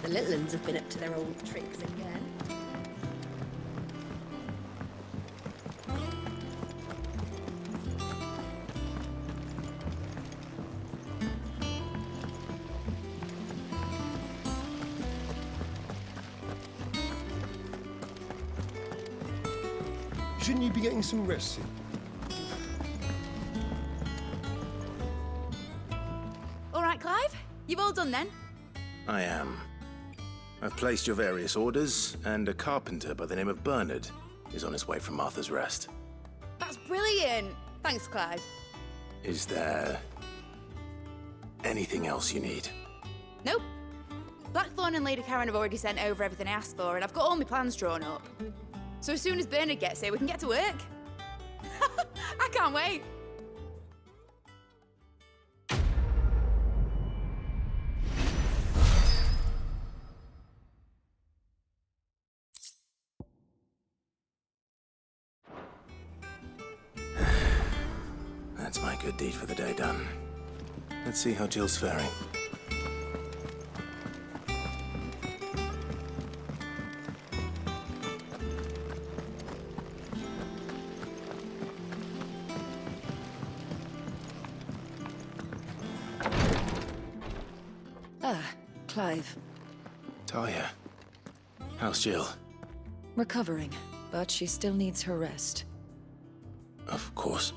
The little uns have been up to their old tricks again. Shouldn't you be getting some rest, Sid? All right, Clive. You've all done then? I am. I've placed your various orders, and a carpenter by the name of Bernard is on his way from Martha's Rest. That's brilliant. Thanks, Clive. Is there anything else you need? Nope. Blackthorn and Lady Karen have already sent over everything I asked for, and I've got all my plans drawn up. So as soon as Bernard gets here, we can get to work. I can't wait. That's my good deed for the day done. Let's see how Jill's faring. Clive. Talia, how's Jill? Recovering, but she still needs her rest. Of course.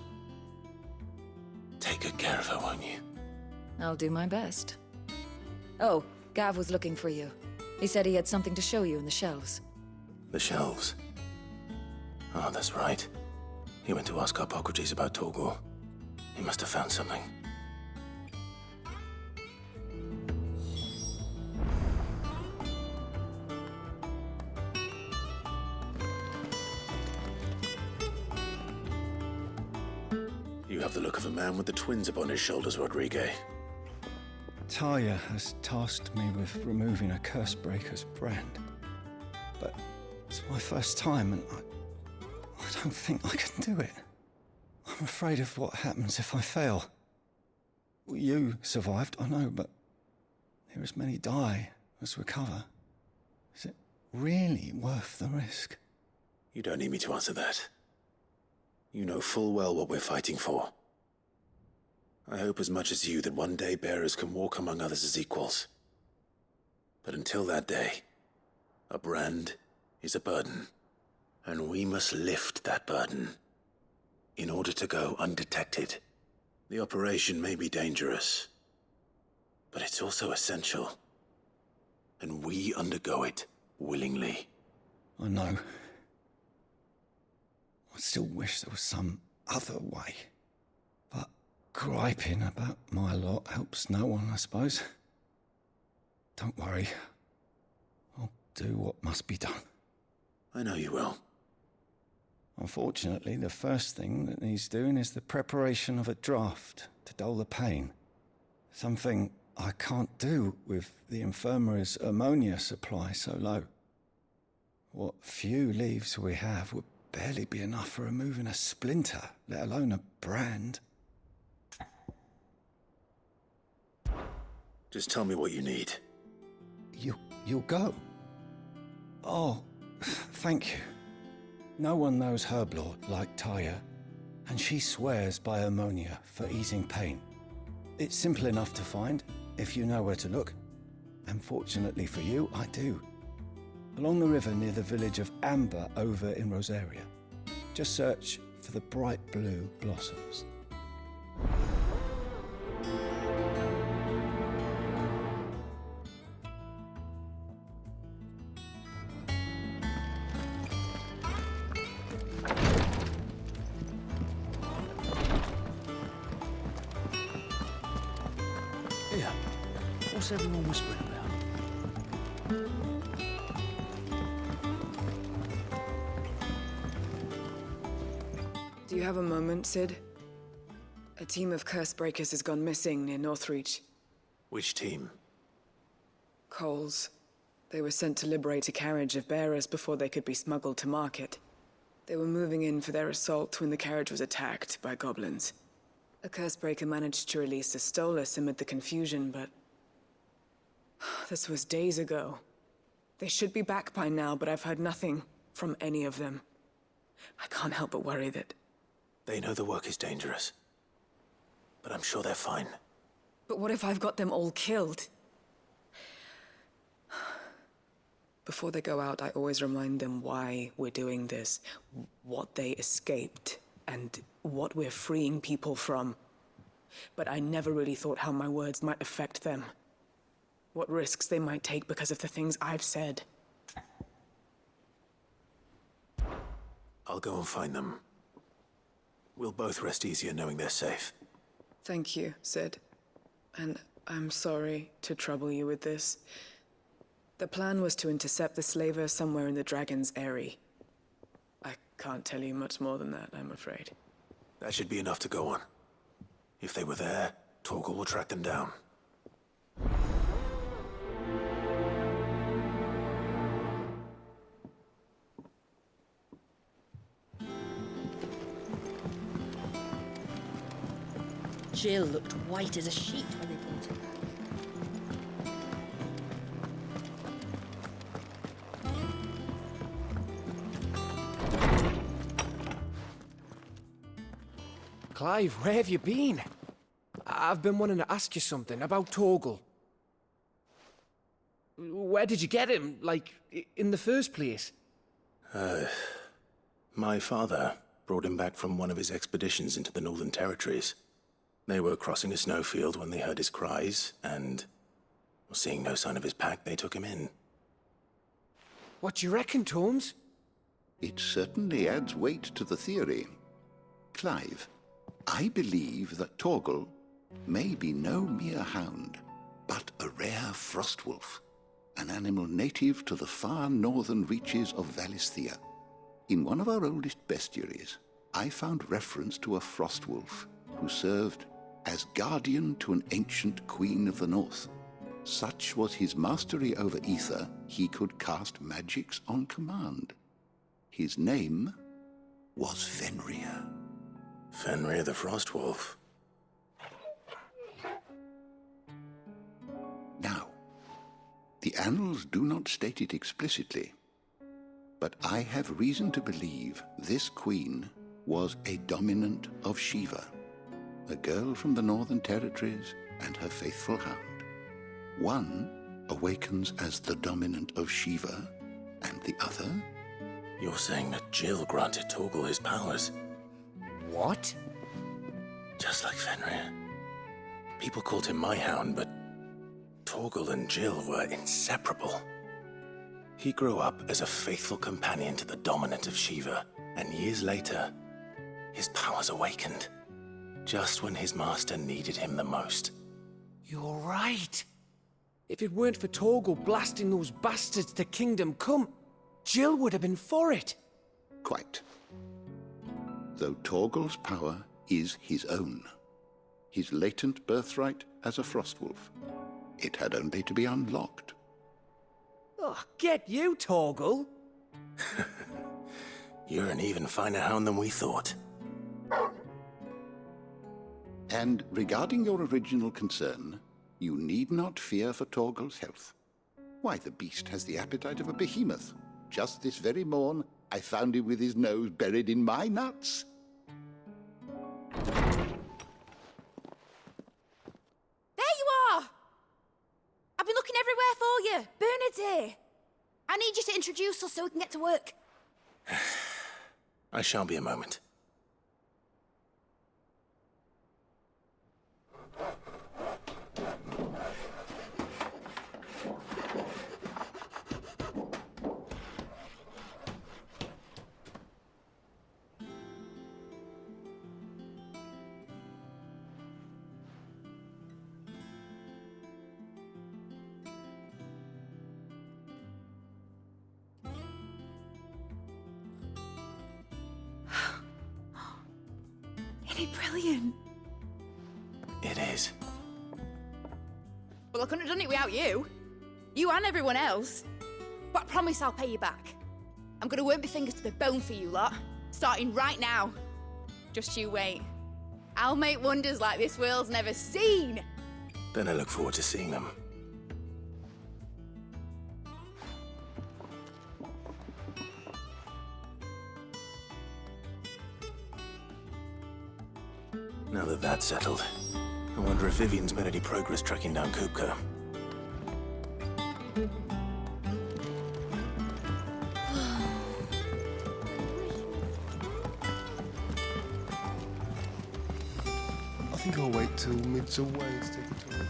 Take good care of her, won't you? I'll do my best. Oh, Gav was looking for you. He said he had something to show you in the shelves. The shelves. Oh, that's right. He went to ask Harpocrates about Torgor. He must have found something. You have the look of a man with the twins upon his shoulders, Rodrigue. Talia has tasked me with removing a Cursebreaker's brand. But it's my first time, and I don't think I can do it. I'm afraid of what happens if I fail. You survived, I know, but there as many die as recover. Is it really worth the risk? You don't need me to answer that. You know full well what we're fighting for. I hope as much as you that one day bearers can walk among others as equals. But until that day, a brand is a burden, and we must lift that burden in order to go undetected. The operation may be dangerous, but it's also essential, and we undergo it willingly. I know. I still wish there was some other way. But griping about my lot helps no one, I suppose. Don't worry. I'll do what must be done. I know you will. Unfortunately, the first thing that needs doing is the preparation of a draft to dull the pain. Something I can't do with the infirmary's ammonia supply so low. What few leaves we have would barely be enough for removing a splinter, let alone a brand. Just tell me what you need. You'll go? Oh, thank you. No one knows Herblord like Talia, and she swears by ammonia for easing pain. It's simple enough to find, if you know where to look. And fortunately for you, I do. Along the river near the village of Amber over in Rosaria. Just search for the bright blue blossoms. Here, what's everyone whispering about? Do you have a moment, Sid? A team of Cursebreakers has gone missing near Northreach. Which team? Coles. They were sent to liberate a carriage of bearers before they could be smuggled to market. They were moving in for their assault when the carriage was attacked by goblins. A Cursebreaker managed to release a Stolas amid the confusion, but This was days ago. They should be back by now, but I've heard nothing from any of them. I can't help but worry that... They know the work is dangerous. But I'm sure they're fine. But what if I've got them all killed? Before they go out, I always remind them why we're doing this, what they escaped, and what we're freeing people from. But I never really thought how my words might affect them. What risks they might take because of the things I've said. I'll go and find them. We'll both rest easier knowing they're safe. Thank you, Sid. And I'm sorry to trouble you with this. The plan was to intercept the slaver somewhere in the Dragon's Eyrie. I can't tell you much more than that, I'm afraid. That should be enough to go on. If they were there, Torgal will track them down. Jill looked white as a sheet when they brought her back. Clive, where have you been? I've been wanting to ask you something about Torgal. Where did you get him, like, in the first place? My father brought him back from one of his expeditions into the Northern Territories. They were crossing a snowfield when they heard his cries, and, seeing no sign of his pack, they took him in. What do you reckon, Tomes? It certainly adds weight to the theory. Clive, I believe that Torgal may be no mere hound, but a rare frostwolf, an animal native to the far northern reaches of Valisthea. In one of our oldest bestiaries, I found reference to a frostwolf who served as guardian to an ancient queen of the north. Such was his mastery over ether, he could cast magics on command. His name was Fenrir. Fenrir the Frostwolf. Now, the annals do not state it explicitly, but I have reason to believe this queen was a dominant of Shiva, a girl from the Northern Territories and her faithful hound. One awakens as the dominant of Shiva, and the other... You're saying that Jill granted Torgal his powers? What? Just like Fenrir. People called him my hound, but Torgal and Jill were inseparable. He grew up as a faithful companion to the dominant of Shiva, and years later, his powers awakened, just when his master needed him the most. You're right. If it weren't for Torgal blasting those bastards to Kingdom Come, Jill would have been for it. Quite. Though Torgal's power is his own, his latent birthright as a Frostwolf. It had only to be unlocked. Oh, get you, Torgal. You're an even finer hound than we thought. And regarding your original concern, you need not fear for Torgal's health. Why, the beast has the appetite of a behemoth. Just this very morn, I found him with his nose buried in my nuts. There you are! I've been looking everywhere for you. Bernard's here. I need you to introduce us so we can get to work. I shan't be a moment. Isn't it brilliant? It is. Well, I couldn't have done it without you. You and everyone else. But I promise I'll pay you back. I'm gonna work my fingers to the bone for you lot, starting right now. Just you wait. I'll make wonders like this world's never seen. Then I look forward to seeing them. Now that that's settled, I wonder if Vivian's made any progress tracking down Kupka. I think I'll wait till mid's away to take a tour.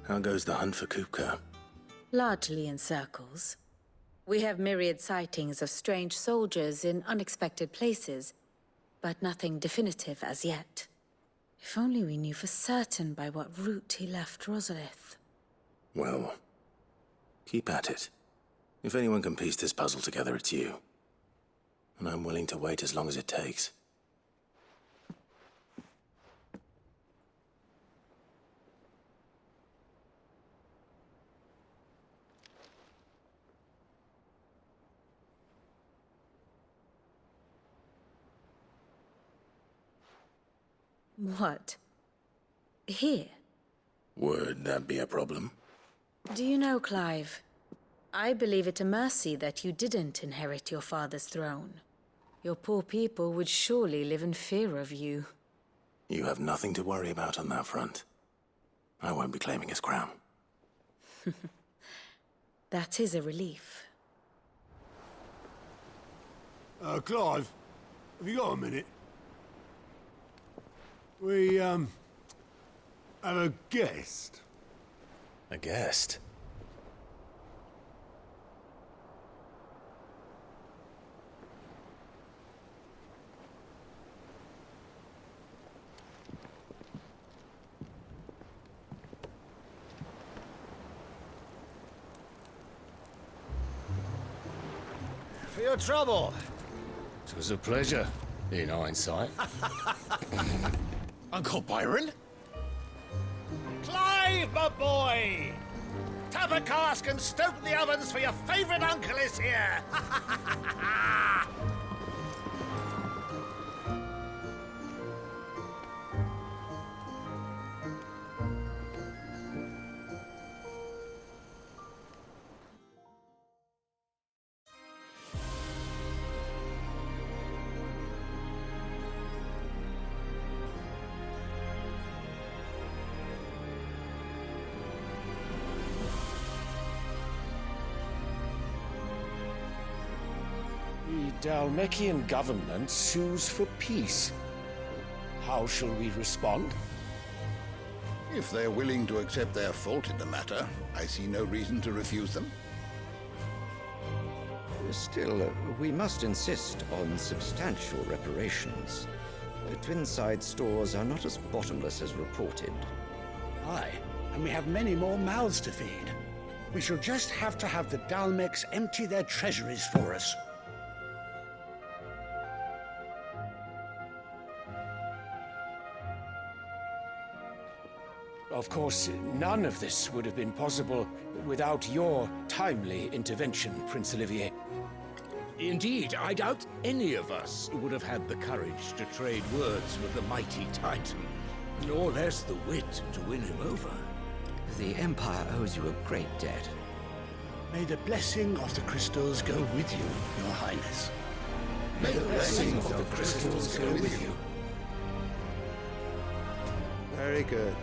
How goes the hunt for Kupka? Largely in circles. We have myriad sightings of strange soldiers in unexpected places, but nothing definitive as yet. If only we knew for certain by what route he left Rosalith. Well, keep at it. If anyone can piece this puzzle together, it's you. And I'm willing to wait as long as it takes. What? Here? Would that be a problem? Do you know, Clive? I believe it a mercy that you didn't inherit your father's throne. Your poor people would surely live in fear of you. You have nothing to worry about on that front. I won't be claiming his crown. That is a relief. Clive, have you got a minute? We, have a guest. A guest? For your trouble. It was a pleasure, in hindsight. Uncle Byron? Clive, my boy! Tap a cask and stoke the ovens, for your favorite uncle is here! The Dhalmekian government sues for peace. How shall we respond? If they're willing to accept their fault in the matter, I see no reason to refuse them. Still, we must insist on substantial reparations. Twinside stores are not as bottomless as reported. Aye, and we have many more mouths to feed. We shall just have to have the Dhalmex empty their treasuries for us. Of course, none of this would have been possible without your timely intervention, Prince Olivier. Indeed, I doubt any of us would have had the courage to trade words with the mighty Titan, nor less the wit to win him over. The Empire owes you a great debt. May the blessing of the crystals go with you, Your Highness. May the blessing of the crystals go with you. Very good.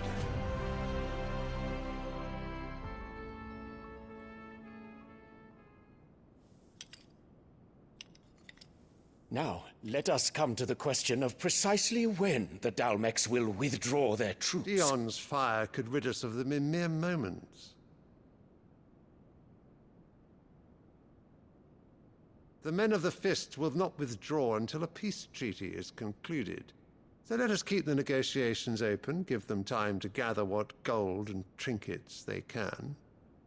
Now, let us come to the question of precisely when the Dhalmex will withdraw their troops. Dion's fire could rid us of them in mere moments. The men of the Fist will not withdraw until a peace treaty is concluded. So let us keep the negotiations open, give them time to gather what gold and trinkets they can.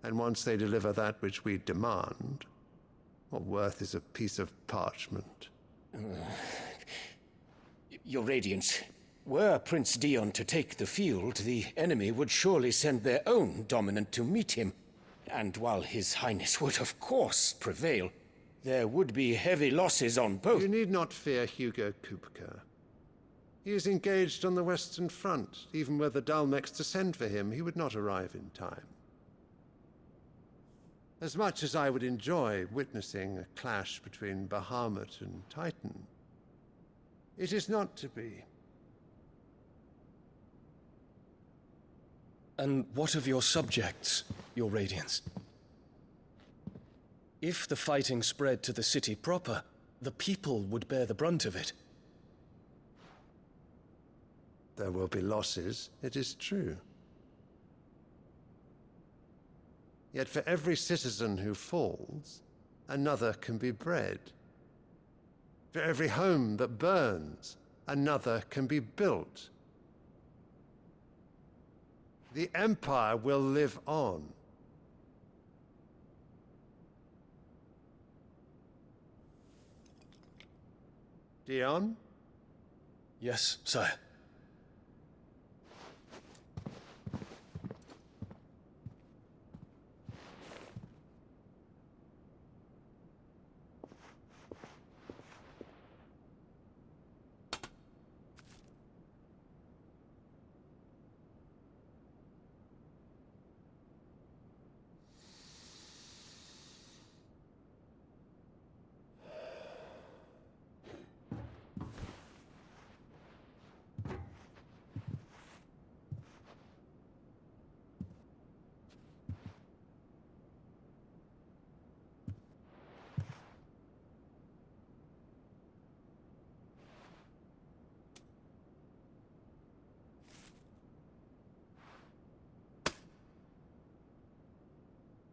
And once they deliver that which we demand, what worth is a piece of parchment? Your Radiance, were Prince Dion to take the field, the enemy would surely send their own dominant to meet him. And while His Highness would of course prevail, there would be heavy losses on both. You need not fear Hugo Kupka. He is engaged on the Western Front. Even were the Dalmex to send for him, he would not arrive in time. As much as I would enjoy witnessing a clash between Bahamut and Titan, it is not to be. And what of your subjects, Your Radiance? If the fighting spread to the city proper, the people would bear the brunt of it. There will be losses, it is true. Yet for every citizen who falls, another can be bred. For every home that burns, another can be built. The Empire will live on. Dion? Yes, sire.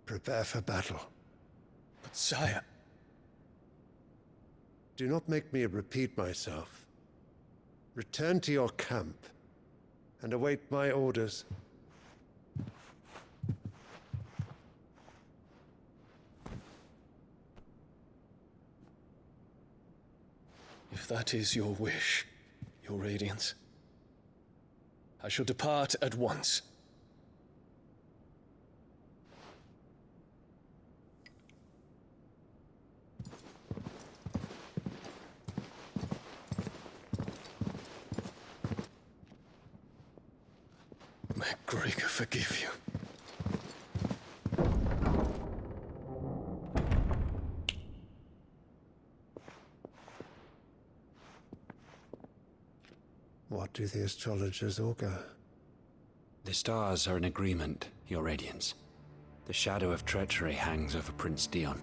Prepare for battle. But sire... Do not make me repeat myself. Return to your camp and await my orders. If that is your wish, Your Radiance, I shall depart at once. May Gregor forgive you. What do the astrologers augur? The stars are in agreement, Your Radiance. The shadow of treachery hangs over Prince Dion.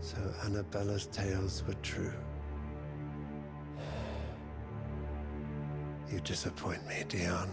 So Annabella's tales were true. You disappoint me, Dion.